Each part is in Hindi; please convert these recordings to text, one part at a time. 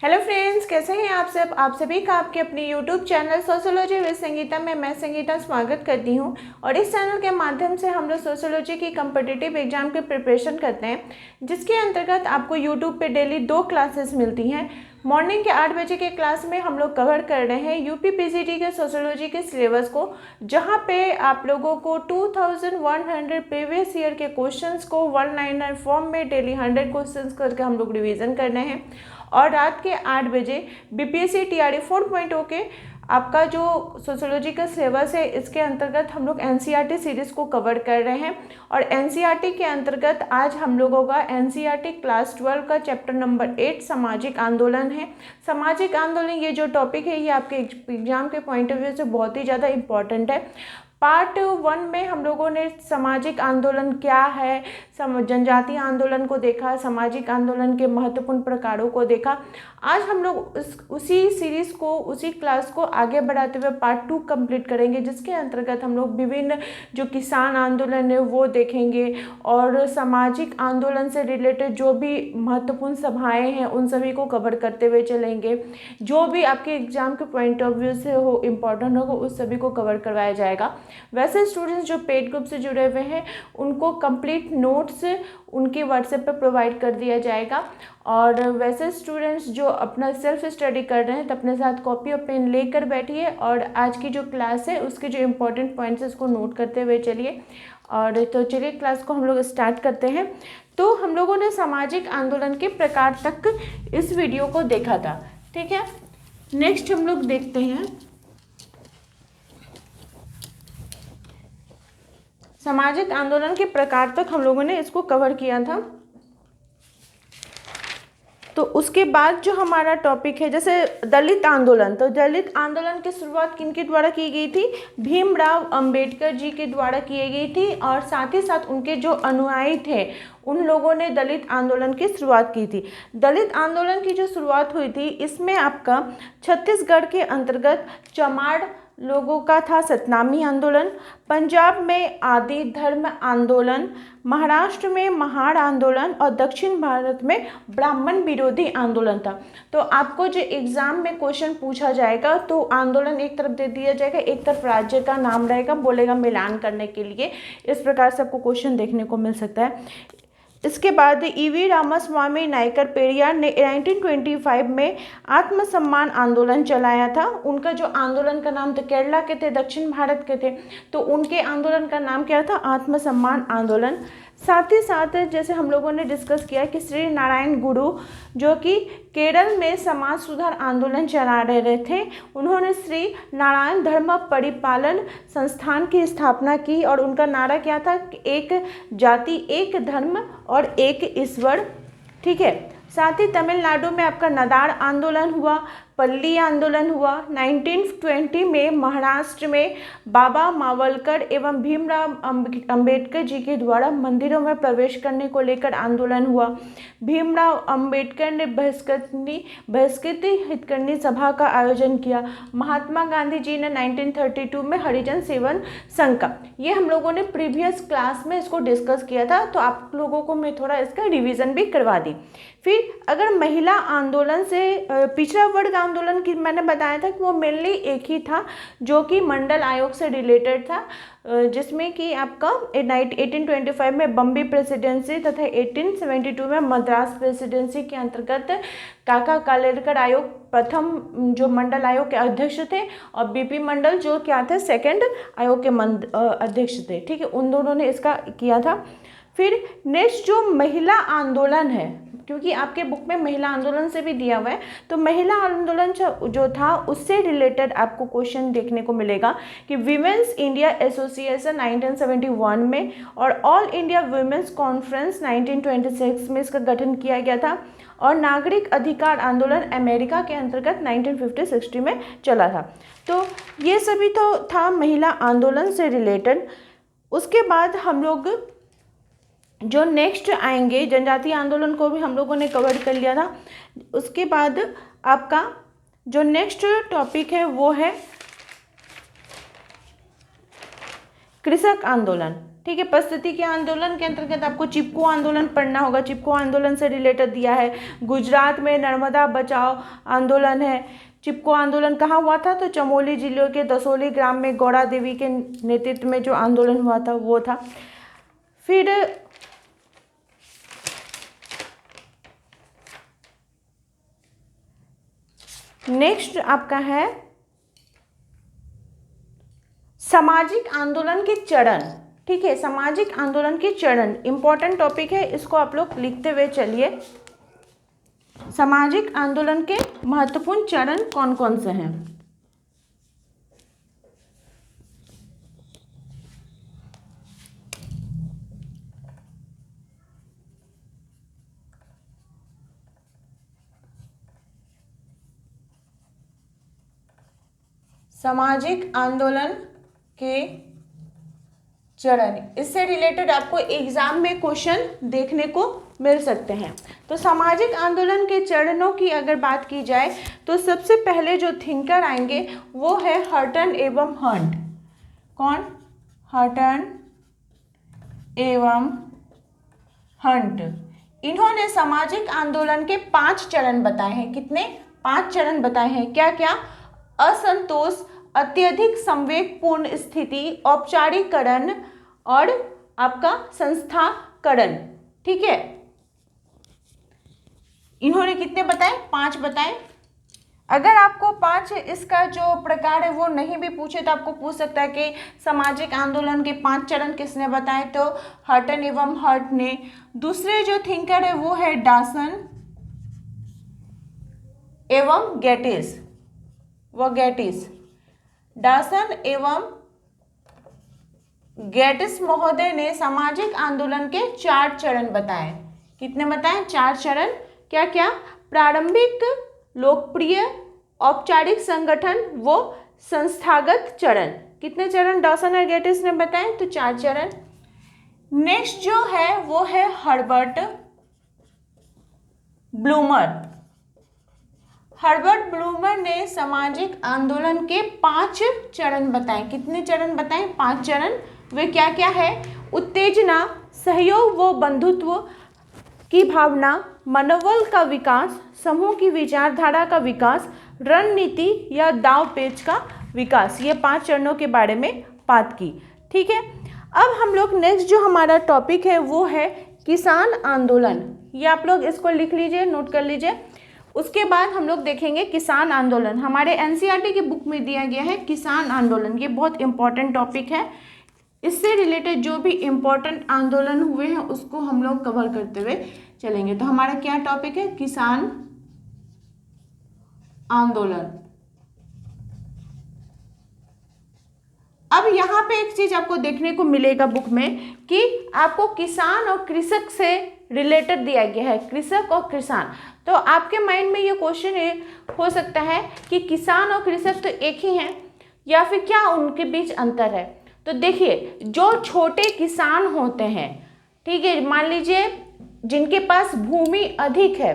हेलो फ्रेंड्स, कैसे हैं आप सब। आप सभी का आपके अपने YouTube channel sociology with Sangeeta में मैं संगीता स्वागत करती हूं। और इस चैनल के माध्यम से हम लोग सोशियोलॉजी की कम्पिटिटिव एग्जाम की प्रिपरेशन करते हैं, जिसके अंतर्गत आपको यूट्यूब पे डेली 2 क्लासेस मिलती हैं। मॉर्निंग के 8 बजे के क्लास में हम लोग कवर कर रहे हैं यूपी पीजीटी के सोशियोलॉजी के सिलेबस को, जहां पे आप लोगों को 2100 प्रीवियस ईयर के क्वेश्चंस को 1-लाइनर फॉर्म में डेली 100 क्वेश्चंस करके हम लोग रिवीजन करने हैं। और रात के 8 बजे बीपीएससी टीआरई 4.0 के आपका जो सोशियोलॉजी का सिलेबस है, इसके अंतर्गत हम लोग एनसीईआरटी सीरीज़ को कवर कर रहे हैं। और एनसीईआरटी के अंतर्गत आज हम लोगों का एनसीईआरटी क्लास 12 का चैप्टर नंबर 8 सामाजिक आंदोलन है। सामाजिक आंदोलन ये जो टॉपिक है, ये आपके एग्जाम के पॉइंट ऑफ व्यू से बहुत ही ज़्यादा इम्पॉर्टेंट है। पार्ट 1 में हम लोगों ने सामाजिक आंदोलन क्या है, जनजातीय आंदोलन को देखा, सामाजिक आंदोलन के महत्वपूर्ण प्रकारों को देखा। आज हम लोग उसी सीरीज़ को, उसी क्लास को आगे बढ़ाते हुए पार्ट 2 कंप्लीट करेंगे, जिसके अंतर्गत हम लोग विभिन्न जो किसान आंदोलन है वो देखेंगे और सामाजिक आंदोलन से रिलेटेड जो भी महत्वपूर्ण सभाएं हैं उन सभी को कवर करते हुए चलेंगे। जो भी आपके एग्जाम के पॉइंट ऑफ व्यू से हो इम्पोर्टेंट होगा उस सभी को कवर करवाया जाएगा। वैसे स्टूडेंट्स जो पेड ग्रुप से जुड़े हुए हैं उनको कंप्लीट नोट्स उनके व्हाट्सएप पर प्रोवाइड कर दिया जाएगा। और वैसे स्टूडेंट्स जो अपना सेल्फ स्टडी कर रहे हैं तो अपने साथ कॉपी और पेन लेकर बैठिए और आज की जो क्लास है उसके जो इम्पोर्टेंट पॉइंट्स है उसको नोट करते हुए चलिए। और तो चलिए क्लास को हम लोग स्टार्ट करते हैं। तो हम लोगों ने सामाजिक आंदोलन के प्रकार तक इस वीडियो को देखा था, ठीक है। नेक्स्ट हम लोग देखते हैं सामाजिक आंदोलन के प्रकार तक हम लोगों ने इसको कवर किया था। तो उसके बाद जो हमारा टॉपिक है, जैसे दलित आंदोलन, तो दलित आंदोलन की शुरुआत किनके द्वारा की गई थी? भीमराव अंबेडकर जी के द्वारा की गई थी। और साथ ही साथ उनके जो अनुयायी थे उन लोगों ने दलित आंदोलन की शुरुआत की थी। दलित आंदोलन की जो शुरुआत हुई थी इसमें आपका छत्तीसगढ़ के अंतर्गत चमाड़ लोगों का था सतनामी आंदोलन, पंजाब में आदि धर्म आंदोलन, महाराष्ट्र में महाड़ आंदोलन और दक्षिण भारत में ब्राह्मण विरोधी आंदोलन था। तो आपको जो एग्जाम में क्वेश्चन पूछा जाएगा तो आंदोलन एक तरफ दे दिया जाएगा, एक तरफ राज्य का नाम रहेगा, बोलेगा मिलान करने के लिए। इस प्रकार से आपको क्वेश्चन देखने को मिल सकता है। इसके बाद ईवी रामास्वामी नायकर पेरियार ने 1925 में आत्मसम्मान आंदोलन चलाया था। उनका जो आंदोलन का नाम, तो केरला के थे, दक्षिण भारत के थे, तो उनके आंदोलन का नाम क्या था? आत्मसम्मान आंदोलन। साथ ही साथ जैसे हम लोगों ने डिस्कस किया कि श्री नारायण गुरु जो कि केरल में समाज सुधार आंदोलन चला रहे थे, उन्होंने श्री नारायण धर्म परिपालन संस्थान की स्थापना की। और उनका नारा क्या था? एक जाति, एक धर्म और एक ईश्वर, ठीक है। साथ ही तमिलनाडु में आपका नदाड़ आंदोलन हुआ, पल्ली आंदोलन हुआ। 1920 में महाराष्ट्र में बाबा मावलकर एवं भीमराव अंबेडकर जी के द्वारा मंदिरों में प्रवेश करने को लेकर आंदोलन हुआ। भीमराव अंबेडकर ने बहिष्कृति हितकर्णी सभा का आयोजन किया। महात्मा गांधी जी ने 1932 में हरिजन सेवन संघ का, ये हम लोगों ने प्रीवियस क्लास में इसको डिस्कस किया था, तो आप लोगों को मैं थोड़ा इसका रिवीजन भी करवा दी। फिर अगर महिला आंदोलन से पिछड़ा वर्ग आंदोलन की मैंने बताया था कि वो मेनली एक ही था जो कि मंडल आयोग से रिलेटेड था, जिसमें कि आपका 1825 में बम्बई प्रेसिडेंसी तथा 1872 में मद्रास प्रेसिडेंसी के अंतर्गत काका कालेलकर आयोग प्रथम जो मंडल आयोग के अध्यक्ष थे और बीपी मंडल जो क्या थे? सेकंड आयोग के अध्यक्ष थे, ठीक है। उन दोनों ने इसका किया था। फिर नेक्स्ट जो महिला आंदोलन है, क्योंकि आपके बुक में महिला आंदोलन से भी दिया हुआ है, तो महिला आंदोलन जो था उससे रिलेटेड आपको क्वेश्चन देखने को मिलेगा कि विमेंस इंडिया एसोसिएशन 1971 में और ऑल इंडिया वुमेन्स कॉन्फ्रेंस 1926 में इसका गठन किया गया था। और नागरिक अधिकार आंदोलन अमेरिका के अंतर्गत 1950-60 में चला था। तो ये सभी तो था महिला आंदोलन से रिलेटेड। उसके बाद हम लोग जो नेक्स्ट आएंगे, जनजातीय आंदोलन को भी हम लोगों ने कवर कर लिया था। उसके बाद आपका जो नेक्स्ट टॉपिक है वो है कृषक आंदोलन, ठीक है। परिस्थिति आंदोलन के अंतर्गत आपको चिपको आंदोलन पढ़ना होगा, चिपको आंदोलन से रिलेटेड दिया है। गुजरात में नर्मदा बचाओ आंदोलन है। चिपको आंदोलन कहाँ हुआ था? तो चमोली जिले के दसोली ग्राम में गौड़ा देवी के नेतृत्व में जो आंदोलन हुआ था वो था। फिर नेक्स्ट आपका है सामाजिक आंदोलन के चरण। ठीक है, सामाजिक आंदोलन के चरण इंपॉर्टेंट टॉपिक है, इसको आप लोग लिखते हुए चलिए। सामाजिक आंदोलन के महत्वपूर्ण चरण कौन कौन से हैं? सामाजिक आंदोलन के चरण, इससे रिलेटेड आपको एग्जाम में क्वेश्चन देखने को मिल सकते हैं। तो सामाजिक आंदोलन के चरणों की अगर बात की जाए तो सबसे पहले जो थिंकर आएंगे वो है हटन एवं हंट। कौन? हटन एवं हंट। इन्होंने सामाजिक आंदोलन के 5 चरण बताए हैं। कितने? 5 चरण बताए हैं। क्या क्या? असंतोष, अत्यधिक संवेगपूर्ण स्थिति, औपचारिकरण और आपका संस्थाकरण। ठीक है, इन्होंने कितने बताए? 5 बताए। अगर आपको 5 इसका जो प्रकार है वो नहीं भी पूछे तो आपको पूछ सकता है कि सामाजिक आंदोलन के 5 चरण किसने बताए? तो हटन एवं हर्ट ने। दूसरे जो थिंकर है वो है डासन एवं गेटिस। वो गेटिस, डासन एवं गेटिस महोदय ने सामाजिक आंदोलन के 4 चरण बताए। कितने बताए? 4 चरण। क्या क्या? प्रारंभिक, लोकप्रिय, औपचारिक संगठन, वो संस्थागत चरण। कितने चरण डासन और गेटिस ने बताए? तो 4 चरण। नेक्स्ट जो है वो है हर्बर्ट ब्लूमर। हर्बर्ट ब्लूमर ने सामाजिक आंदोलन के 5 चरण बताए। कितने चरण बताए? 5 चरण। वे क्या क्या है? उत्तेजना, सहयोग व बंधुत्व की भावना, मनोबल का विकास, समूह की विचारधारा का विकास, रणनीति या दाव पेच का विकास। ये 5 चरणों के बारे में बात की। ठीक है, अब हम लोग नेक्स्ट जो हमारा टॉपिक है वो है किसान आंदोलन। ये आप लोग इसको लिख लीजिए, नोट कर लीजिए। उसके बाद हम लोग देखेंगे किसान आंदोलन। हमारे एनसीईआरटी की बुक में दिया गया है किसान आंदोलन। ये बहुत इंपॉर्टेंट टॉपिक है। इससे रिलेटेड जो भी इम्पोर्टेंट आंदोलन हुए हैं उसको हम लोग कवर करते हुए चलेंगे। तो हमारा क्या टॉपिक है? किसान आंदोलन। अब यहाँ पे एक चीज आपको देखने को मिलेगा बुक में कि आपको किसान और कृषक से रिलेटेड दिया गया है, कृषक और किसान। तो आपके माइंड में ये क्वेश्चन हो सकता है कि किसान और कृषक तो एक ही हैं या फिर क्या उनके बीच अंतर है? तो देखिए, जो छोटे किसान होते हैं, ठीक है, मान लीजिए जिनके पास भूमि अधिक है,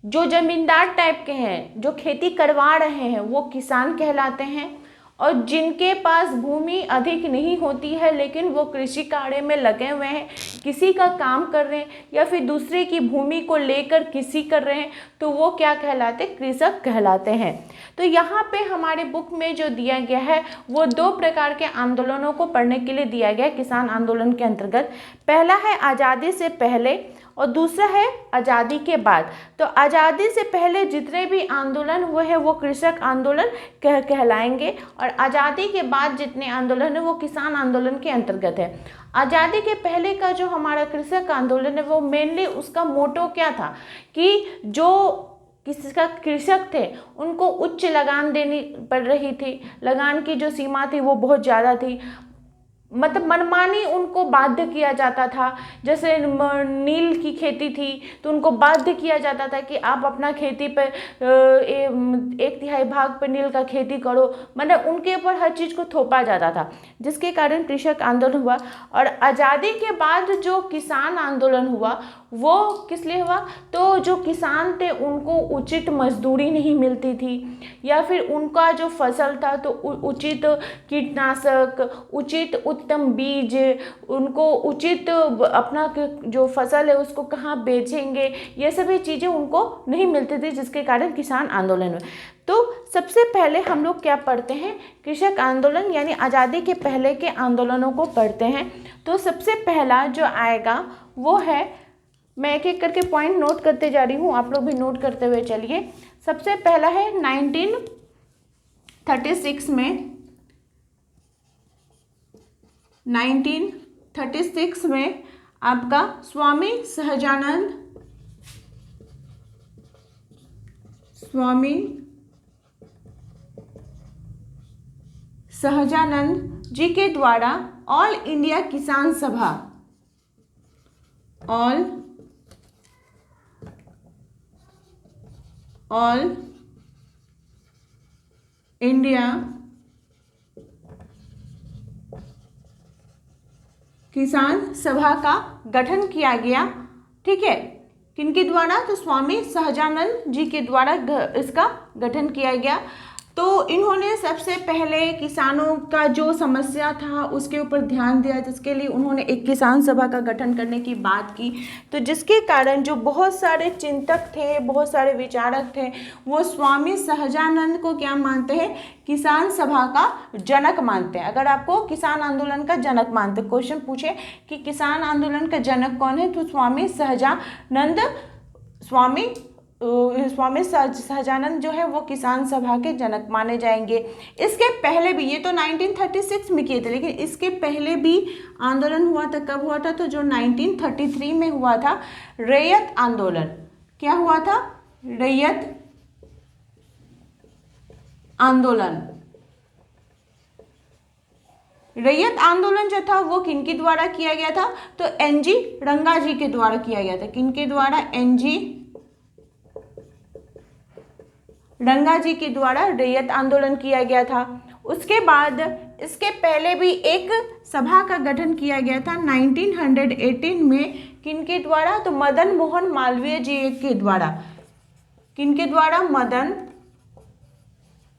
जो जमींदार टाइप के हैं, जो खेती करवा रहे हैं, वो किसान कहलाते हैं। और जिनके पास भूमि अधिक नहीं होती है लेकिन वो कृषि कार्य में लगे हुए हैं, किसी का काम कर रहे हैं या फिर दूसरे की भूमि को लेकर कृषि कर रहे हैं, तो वो क्या कहलाते? कृषक कहलाते हैं। तो यहाँ पे हमारे बुक में जो दिया गया है वो 2 प्रकार के आंदोलनों को पढ़ने के लिए दिया गया है किसान आंदोलन के अंतर्गत। पहला है आज़ादी से पहले और दूसरा है आज़ादी के बाद। तो आज़ादी से पहले जितने भी आंदोलन हुए हैं वो कृषक आंदोलन कहलाएंगे और आज़ादी के बाद जितने आंदोलन है वो किसान आंदोलन के अंतर्गत है। आज़ादी के पहले का जो हमारा कृषक आंदोलन है वो मेनली उसका मोटो क्या था कि जो किसका कृषक थे उनको उच्च लगान देनी पड़ रही थी। लगान की जो सीमा थी वो बहुत ज़्यादा थी, मतलब मनमानी उनको बाध्य किया जाता था। जैसे नील की खेती थी तो उनको बाध्य किया जाता था कि आप अपना खेती पर 1/3 भाग पर नील का खेती करो, मतलब उनके ऊपर हर चीज़ को थोपा जाता था, जिसके कारण कृषक आंदोलन हुआ। और आज़ादी के बाद जो किसान आंदोलन हुआ वो किस लिए हुआ? तो जो किसान थे उनको उचित मजदूरी नहीं मिलती थी या फिर उनका जो फसल था तो उचित कीटनाशक, उचित उत्तम बीज, उनको उचित अपना जो फसल है उसको कहाँ बेचेंगे, ये सभी चीज़ें उनको नहीं मिलती थी, जिसके कारण किसान आंदोलन हुए। तो सबसे पहले हम लोग क्या पढ़ते हैं, कृषक आंदोलन यानी आज़ादी के पहले के आंदोलनों को पढ़ते हैं। तो सबसे पहला जो आएगा वो है, मैं एक एक करके पॉइंट नोट करते जा रही हूँ, आप लोग भी नोट करते हुए चलिए। सबसे पहला है 1936 में आपका स्वामी सहजानंद जी के द्वारा ऑल इंडिया किसान सभा, ऑल इंडिया किसान सभा का गठन किया गया। ठीक है, किनके द्वारा, तो स्वामी सहजानंद जी के द्वारा इसका गठन किया गया। तो इन्होंने सबसे पहले किसानों का जो समस्या था उसके ऊपर ध्यान दिया, जिसके लिए उन्होंने एक किसान सभा का गठन करने की बात की। तो जिसके कारण जो बहुत सारे चिंतक थे, बहुत सारे विचारक थे, वो स्वामी सहजानंद को क्या मानते हैं, किसान सभा का जनक मानते हैं। अगर आपको किसान आंदोलन का जनक मानते, क्वेश्चन पूछे कि किसान आंदोलन का जनक कौन है, तो स्वामी सहजानंद, स्वामी सहजानंद जो है वो किसान सभा के जनक माने जाएंगे। इसके पहले भी, ये तो 1936 में किए थे, लेकिन इसके पहले भी आंदोलन हुआ था। कब हुआ था, तो जो 1933 में हुआ था रैयत आंदोलन। क्या हुआ था, रैयत आंदोलन। रैयत आंदोलन जो था वो किनके द्वारा किया गया था, तो एनजी रंगा जी के द्वारा किया गया था। किनके द्वारा, एनजी रंगा जी के द्वारा रैयत आंदोलन किया गया था। उसके बाद इसके पहले भी एक सभा का गठन किया गया था 1918 में, किनके द्वारा, तो मदन मोहन मालवीय जी के द्वारा। किनके द्वारा, मदन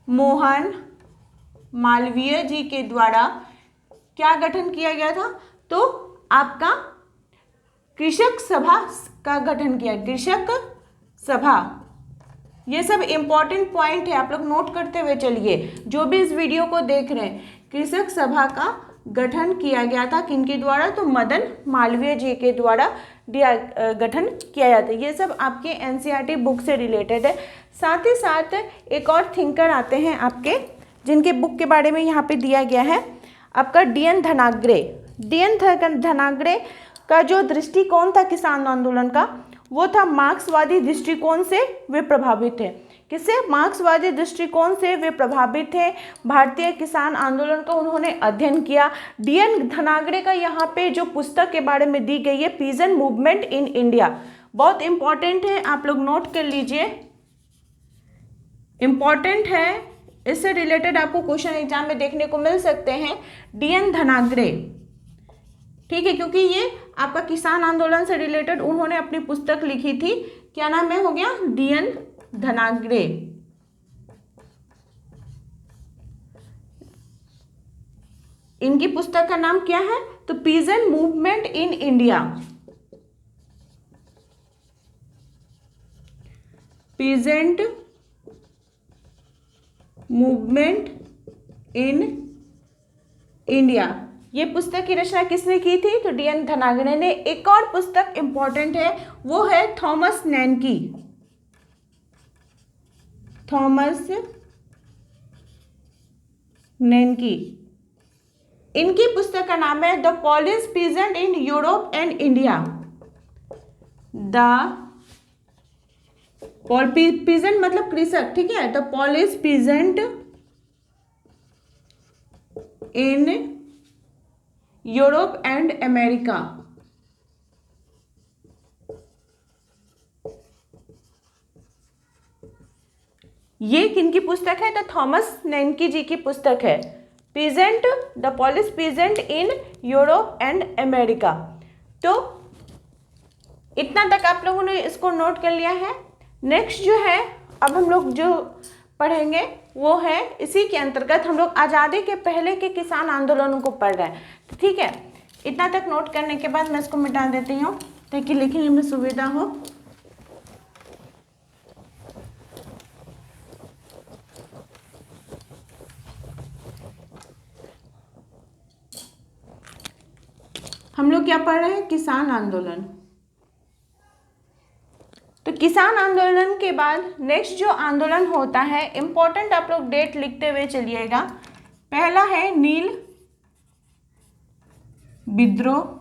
मोहन मालवीय जी के द्वारा क्या गठन किया गया था, तो आपका कृषक सभा का गठन किया, कृषक सभा। ये सब इंपॉर्टेंट पॉइंट है, आप लोग नोट करते हुए चलिए जो भी इस वीडियो को देख रहे हैं। कृषक सभा का गठन किया गया था किनके द्वारा, तो मदन मालवीय जी के द्वारा गठन किया जाता है। ये सब आपके एनसीईआरटी बुक से रिलेटेड है। साथ ही साथ एक और थिंकर आते हैं आपके, जिनके बुक के बारे में यहाँ पे दिया गया है, आपका DN धनाग्रे। DN धनाग्रे का जो दृष्टिकोण था किसान आंदोलन का, वो था मार्क्सवादी दृष्टिकोण से वे प्रभावित थे। किससे, मार्क्सवादी दृष्टिकोण से वे प्रभावित थे। भारतीय किसान आंदोलन का उन्होंने अध्ययन किया। DN धनाग्रे का यहाँ पे जो पुस्तक के बारे में दी गई है, पीजन मूवमेंट इन इंडिया, बहुत इंपॉर्टेंट है, आप लोग नोट कर लीजिए, इंपॉर्टेंट है। इससे रिलेटेड आपको क्वेश्चन एग्जाम में देखने को मिल सकते हैं, DN धनाग्रे। ठीक है, क्योंकि ये आपका किसान आंदोलन से रिलेटेड उन्होंने अपनी पुस्तक लिखी थी। क्या नाम है, हो गया DN धनाग्रे। इनकी पुस्तक का नाम क्या है, तो peasant movement in India. Peasant movement in India, ये पुस्तक की रचना किसने की थी, तो DN धनाग्रे ने। एक और पुस्तक इंपॉर्टेंट है, वो है थॉमस नैनकी। थॉमस नैनकी, इनकी पुस्तक का नाम है the polish peasant in Europe and India. The peasant मतलब कृषक, ठीक है, the polish peasant in Europe and America. ये किनकी पुस्तक है, तो थॉमस नैनकी जी की पुस्तक है, peasant, the polish peasant in Europe and America. तो इतना तक आप लोगों ने इसको नोट कर लिया है। नेक्स्ट जो है, अब हम लोग जो पढ़ेंगे वो है, इसी के अंतर्गत हम लोग आज़ादी के पहले के किसान आंदोलनों को पढ़ रहे हैं। ठीक है, इतना तक नोट करने के बाद मैं इसको मिटा देती हूँ ताकि लिखने में सुविधा हो। हम लोग क्या पढ़ रहे हैं? किसान आंदोलन। तो किसान आंदोलन के बाद नेक्स्ट जो आंदोलन होता है, इंपॉर्टेंट आप लोग डेट लिखते हुए चलिएगा। पहला है नील विद्रोह।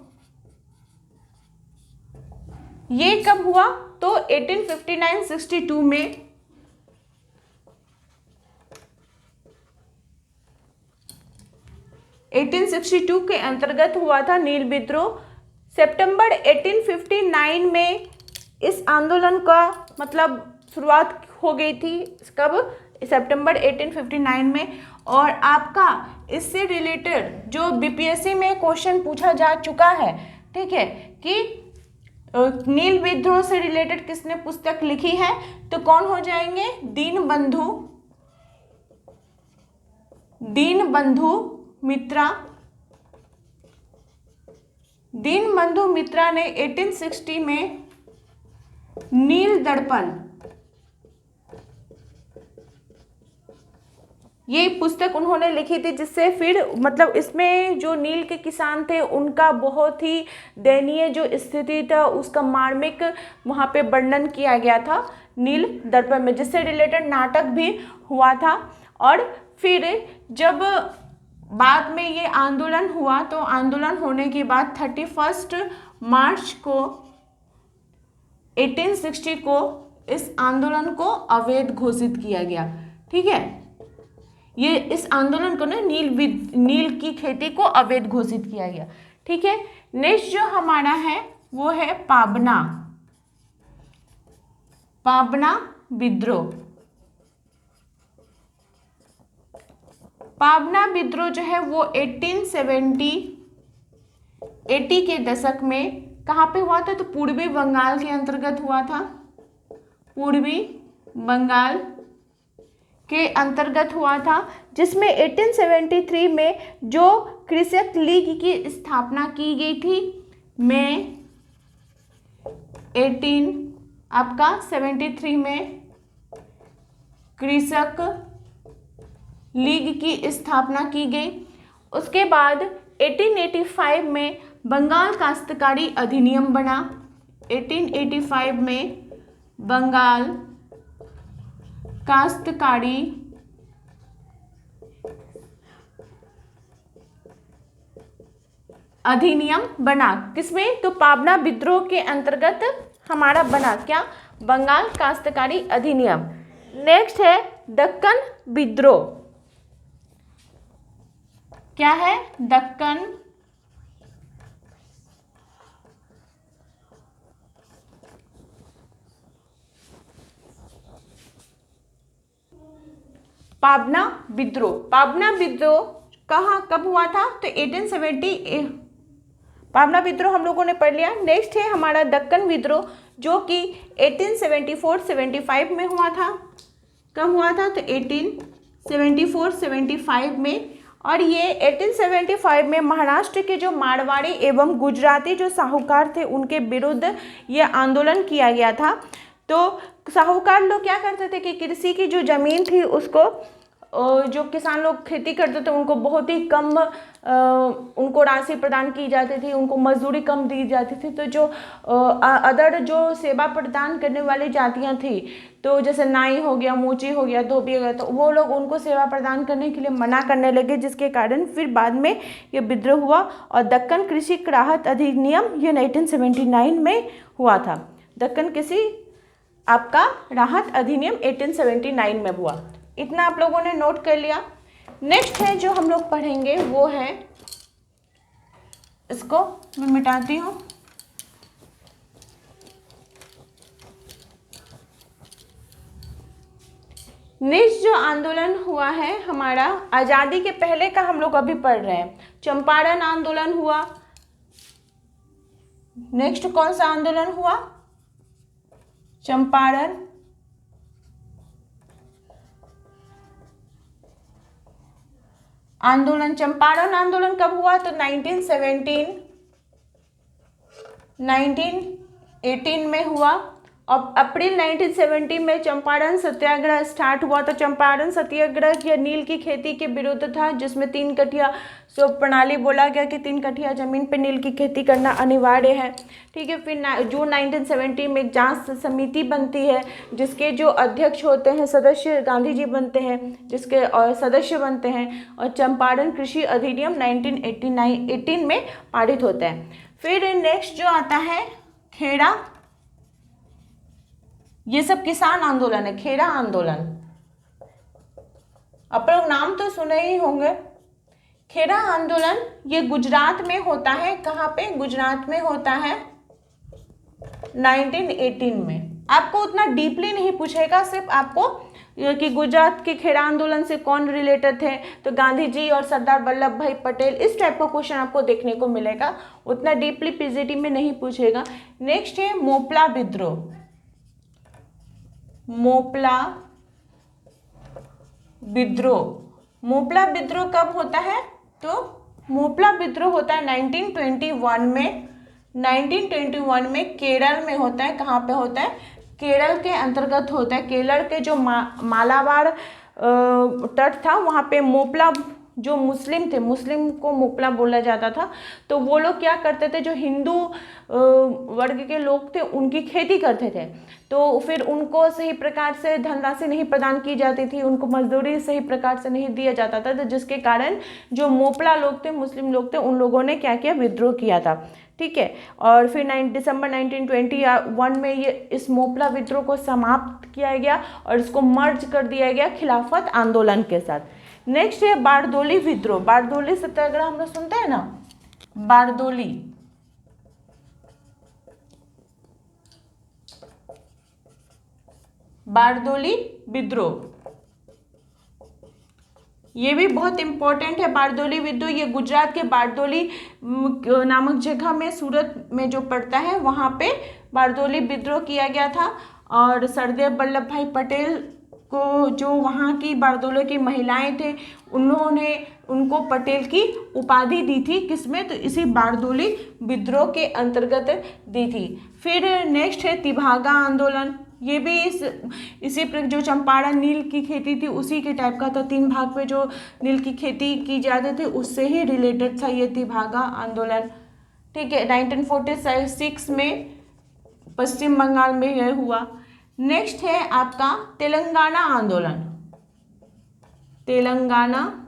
ये कब हुआ? तो 1859-62 में। के अंतर्गत हुआ था नील विद्रोह। सितंबर 1859 में इस आंदोलन का मतलब शुरुआत हो गई थी। कब? सितंबर 1859 में। और आपका इससे रिलेटेड जो बीपीएससी में क्वेश्चन पूछा जा चुका है, ठीक है, कि नील विद्रोह से रिलेटेड किसने पुस्तक लिखी है, तो कौन हो जाएंगे? दीनबंधु मित्रा। दीनबंधु मित्रा ने 1860 में नील दर्पण, ये पुस्तक उन्होंने लिखी थी, जिससे फिर मतलब इसमें जो नील के किसान थे उनका बहुत ही दयनीय जो स्थिति था उसका मार्मिक वहाँ पे वर्णन किया गया था नील दर्पण में, जिससे रिलेटेड नाटक भी हुआ था। और फिर जब बाद में ये आंदोलन हुआ, तो आंदोलन होने के बाद 31 मार्च को 1860 को इस आंदोलन को अवैध घोषित किया गया। ठीक है, ये इस आंदोलन को ना नील की खेती को अवैध घोषित किया गया। ठीक है, नेक्स्ट जो हमारा है वो है पाबना विद्रोह। पाबना विद्रोह जो है वो 1880 के दशक में कहाँ पे हुआ था? तो पूर्वी बंगाल के अंतर्गत हुआ था। पूर्वी बंगाल के अंतर्गत हुआ था, जिसमें 1873 में जो कृषक लीग की स्थापना की गई थी। मई 1873 में कृषक लीग की स्थापना की गई। उसके बाद 1885 में बंगाल काश्तकारी अधिनियम बना। 1885 में बंगाल काश्तकारी अधिनियम बना। किसमें? तो पाबना विद्रोह के अंतर्गत हमारा बना क्या? बंगाल काश्तकारी अधिनियम। नेक्स्ट है दक्कन विद्रोह। क्या है? दक्कन पाबना विद्रोह। पाबना विद्रोह कब हुआ था? तो 1870। पाबना विद्रोह हम लोगों ने पढ़ लिया। नेक्स्ट है हमारा दक्कन विद्रोह, जो कि 1874-75 में हुआ था। कब हुआ था? तो 1874-75 में। और ये 1875 में महाराष्ट्र के जो मारवाड़ी एवं गुजराती जो साहूकार थे उनके विरुद्ध ये आंदोलन किया गया था। तो साहूकार लोग क्या करते थे कि कृषि की जो ज़मीन थी उसको, जो किसान लोग खेती करते थे उनको बहुत ही कम उनको राशि प्रदान की जाती थी, उनको मजदूरी कम दी जाती थी। तो जो अदर जो सेवा प्रदान करने वाली जातियां थी, तो जैसे नाई हो गया, मोची हो गया, धोबी हो गया, तो वो लोग उनको सेवा प्रदान करने के लिए मना करने लगे, जिसके कारण फिर बाद में ये विद्रोह हुआ। और दक्कन कृषि राहत अधिनियम ये 1979 में हुआ था। दक्कन कृषि आपका राहत अधिनियम 1879 में हुआ। इतना आप लोगों ने नोट कर लिया। नेक्स्ट है जो हम लोग पढ़ेंगे वो है, इसको मैं मिटाती हूँ। नेक्स्ट जो आंदोलन हुआ है हमारा आज़ादी के पहले का, हम लोग अभी पढ़ रहे हैं। चंपारण आंदोलन हुआ। नेक्स्ट कौन सा आंदोलन हुआ? चंपारण आंदोलन, चंपारण आंदोलन कब हुआ? तो 1918 में हुआ। अब अप्रैल 1970 में चंपारण सत्याग्रह स्टार्ट हुआ। तो चंपारण सत्याग्रह यह नील की खेती के विरुद्ध था, जिसमें 3 कठिया प्रणाली बोला गया कि 3 कठिया जमीन पे नील की खेती करना अनिवार्य है। ठीक है, फिर जून 1970 में एक जांच समिति बनती है, जिसके जो अध्यक्ष होते हैं सदस्य गांधी जी बनते हैं, जिसके और सदस्य बनते हैं, और चंपारण कृषि अधिनियम 1918 में पारित होता है। फिर नेक्स्ट जो आता है खेड़ा, ये सब किसान आंदोलन है। खेड़ा आंदोलन आप लोग नाम तो सुने ही होंगे। खेड़ा आंदोलन ये गुजरात में होता है। कहाँ पे? गुजरात में होता है 1918 में। आपको उतना डीपली नहीं पूछेगा, सिर्फ आपको कि गुजरात के खेड़ा आंदोलन से कौन रिलेटेड थे, तो गांधी जी और सरदार वल्लभ भाई पटेल, इस टाइप का क्वेश्चन आपको देखने को मिलेगा। उतना डीपली पीजीटी में नहीं पूछेगा। नेक्स्ट है मोपला विद्रोह। मोपला विद्रोह कब होता है? तो मोपला विद्रोह होता है 1921 में। 1921 में केरल में होता है। कहाँ पे होता है? केरल के अंतर्गत होता है। केरल के जो मालाबार तट था, वहाँ पे मोपला जो मुस्लिम थे, मुस्लिम को मोपला बोला जाता था। तो वो लोग क्या करते थे, जो हिंदू वर्ग के लोग थे उनकी खेती करते थे, तो फिर उनको सही प्रकार से धनराशि नहीं प्रदान की जाती थी, उनको मजदूरी सही प्रकार से नहीं दिया जाता था, तो जिसके कारण जो मोपला लोग थे, मुस्लिम लोग थे, उन लोगों ने क्या किया? विद्रोह किया था। ठीक है, और फिर दिसंबर 1921 में ये इस मोपला विद्रोह को समाप्त किया गया और इसको मर्ज कर दिया गया खिलाफत आंदोलन के साथ। नेक्स्ट है बारदोली विद्रोह। बारदोली सत्याग्रह हम लोग सुनते हैं ना, बारदोली विद्रोह, ये भी बहुत इंपॉर्टेंट है। बारदोली विद्रोह ये गुजरात के बारदोली नामक जगह में, सूरत में जो पड़ता है, वहाँ पे बारदोली विद्रोह किया गया था। और सरदार वल्लभ भाई पटेल को, जो वहाँ की बारदोली की महिलाएं थे, उन्होंने उनको पटेल की उपाधि दी थी। किसमें? तो इसी बारदोली विद्रोह के अंतर्गत दी थी। फिर नेक्स्ट है तिभागा आंदोलन। ये भी इसी पर जो चंपारण नील की खेती थी उसी के टाइप का था। 3 भाग में जो नील की खेती की जाती थी उससे ही रिलेटेड था ये तिभागा आंदोलन। ठीक है, 1946 में पश्चिम बंगाल में यह हुआ। नेक्स्ट है आपका तेलंगाना आंदोलन। तेलंगाना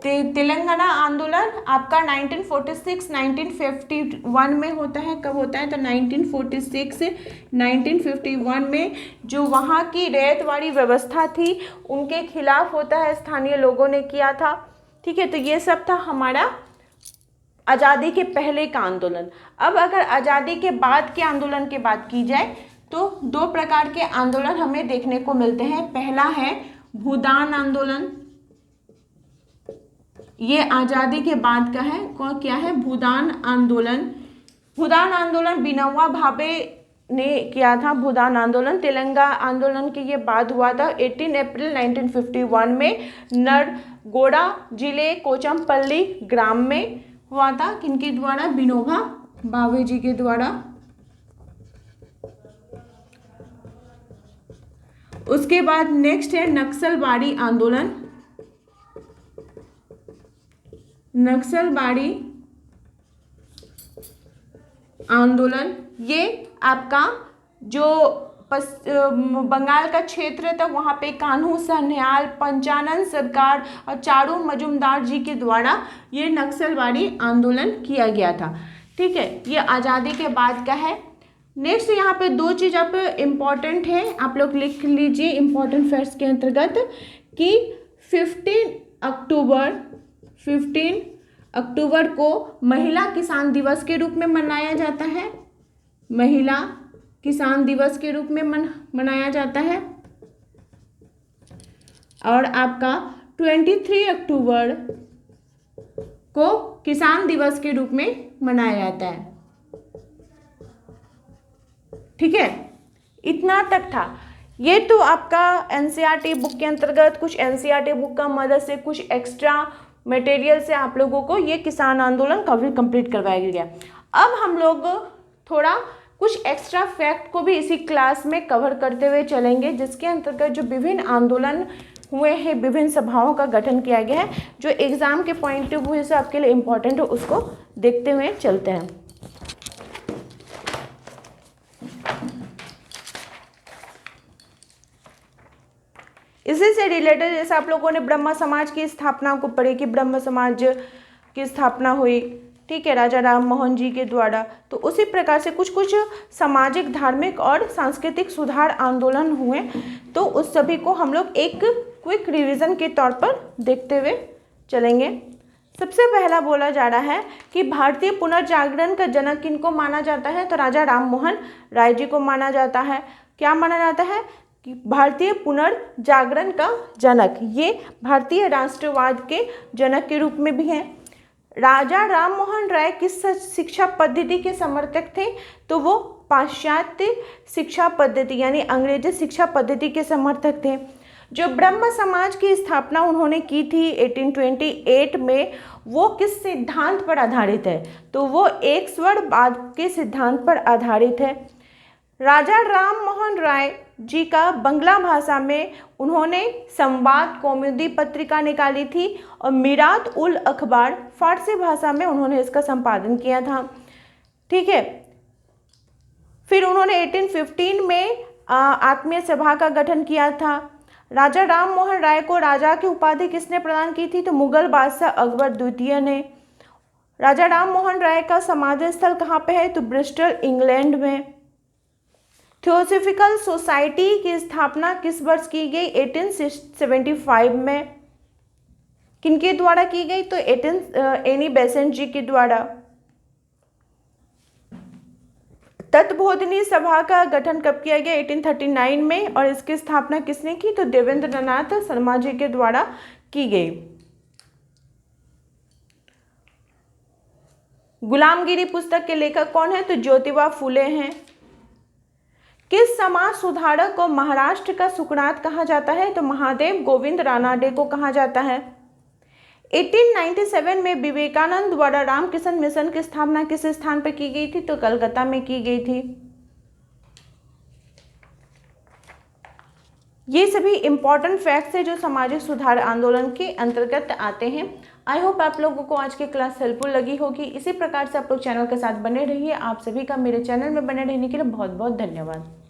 तेलंगाना आंदोलन आपका 1946-1951 में होता है। कब होता है? तो 1946-1951 में जो वहाँ की रैयतवाड़ी व्यवस्था थी उनके खिलाफ होता है, स्थानीय लोगों ने किया था। ठीक है, तो ये सब था हमारा आज़ादी के पहले का आंदोलन। अब अगर आज़ादी के बाद के आंदोलन की बात की जाए तो 2 प्रकार के आंदोलन हमें देखने को मिलते हैं। पहला है भूदान आंदोलन, ये आज़ादी के बाद का है। क्या है? भूदान आंदोलन। भूदान आंदोलन विनोबा भावे ने किया था। भूदान आंदोलन तेलंगाना आंदोलन के ये बाद हुआ था। 18 अप्रैल 1951 में नरगोड़ा जिले कोचमपल्ली ग्राम में हुआ था। किनके द्वारा? विनोबा भावे जी के द्वारा। उसके बाद नेक्स्ट है नक्सलबाड़ी आंदोलन। नक्सलबाड़ी आंदोलन ये आपका जो बंगाल का क्षेत्र था वहाँ पे कान्हू सान्याल, पंचानन सरकार और चारू मजुमदार जी के द्वारा ये नक्सलबाड़ी आंदोलन किया गया था। ठीक है, ये आज़ादी के बाद का है। नेक्स्ट यहाँ पे 2 चीज़ आप इम्पॉर्टेंट है, आप लोग लिख लीजिए इम्पॉर्टेंट फैक्ट्स के अंतर्गत कि 15 अक्टूबर को महिला किसान दिवस के रूप में मनाया जाता है। महिला किसान दिवस के रूप में मनाया जाता है। और आपका 23 अक्टूबर को किसान दिवस के रूप में मनाया जाता है। ठीक है, इतना तक था। ये तो आपका एनसीईआरटी बुक के अंतर्गत, कुछ एनसीईआरटी बुक का मदद से, कुछ एक्स्ट्रा मटेरियल से आप लोगों को ये किसान आंदोलन कंप्लीट करवाया गया। अब हम लोग थोड़ा कुछ एक्स्ट्रा फैक्ट को भी इसी क्लास में कवर करते हुए चलेंगे, जिसके अंतर्गत जो विभिन्न आंदोलन हुए हैं, विभिन्न सभाओं का गठन किया गया है, जो एग्जाम के पॉइंट ऑफ व्यू से आपके लिए इम्पोर्टेंट है, उसको देखते हुए चलते हैं। इसी से रिलेटेड जैसे आप लोगों ने ब्रह्म समाज की स्थापना को पढ़ी कि ब्रह्म समाज की स्थापना हुई, ठीक है, राजा राम मोहन जी के द्वारा। तो उसी प्रकार से कुछ कुछ सामाजिक, धार्मिक और सांस्कृतिक सुधार आंदोलन हुए, तो उस सभी को हम लोग एक क्विक रिवीजन के तौर पर देखते हुए चलेंगे। सबसे पहला बोला जा रहा है कि भारतीय पुनर्जागरण का जनक किनको माना जाता है, तो राजा राम मोहन राय जी को माना जाता है। क्या माना जाता है कि भारतीय पुनर्जागरण का जनक, ये भारतीय राष्ट्रवाद के जनक के रूप में भी हैं। राजा राम मोहन राय किस शिक्षा पद्धति के समर्थक थे, तो वो पाश्चात्य शिक्षा पद्धति यानी अंग्रेजी शिक्षा पद्धति के समर्थक थे। जो ब्रह्म समाज की स्थापना उन्होंने की थी 1828 में, वो किस सिद्धांत पर आधारित है, तो वो एक स्वरवाद के सिद्धांत पर आधारित है। राजा राम मोहन राय जी का बंगला भाषा में उन्होंने संवाद कौमुदी पत्रिका निकाली थी और मिरात उल अखबार फारसी भाषा में उन्होंने इसका संपादन किया था। ठीक है, फिर उन्होंने 1815 में आत्मीय सभा का गठन किया था। राजा राम मोहन राय को राजा की उपाधि किसने प्रदान की थी, तो मुगल बादशाह अकबर द्वितीय ने। राजा राम मोहन राय का समाधि स्थल कहाँ पे है, तो ब्रिस्टल इंग्लैंड में। थियोसॉफिकल सोसाइटी की स्थापना किस वर्ष की गई, 1875 में। किनके द्वारा की गई, तो एनी बेसेंट जी के द्वारा। तत्वबोधिनी सभा का गठन कब किया गया, 1839 में, और इसकी स्थापना किसने की, तो देवेंद्र नाथ शर्मा जी के द्वारा की गई। गुलामगिरी पुस्तक के लेखक कौन है, तो ज्योतिबा फुले हैं। किस समाज सुधारक को महाराष्ट्र का सुकरात कहा जाता है, तो महादेव गोविंद रानाडे को कहा जाता है। 1897 में विवेकानंद द्वारा रामकृष्ण मिशन की स्थापना किस स्थान पर की गई थी, तो कलकत्ता में की गई थी। ये सभी इंपॉर्टेंट फैक्ट्स है जो सामाजिक सुधार आंदोलन के अंतर्गत आते हैं। आई होप आप लोगों को आज की क्लास हेल्पफुल लगी होगी। इसी प्रकार से आप लोग चैनल के साथ बने रहिए। आप सभी का मेरे चैनल में बने रहने के लिए बहुत बहुत धन्यवाद।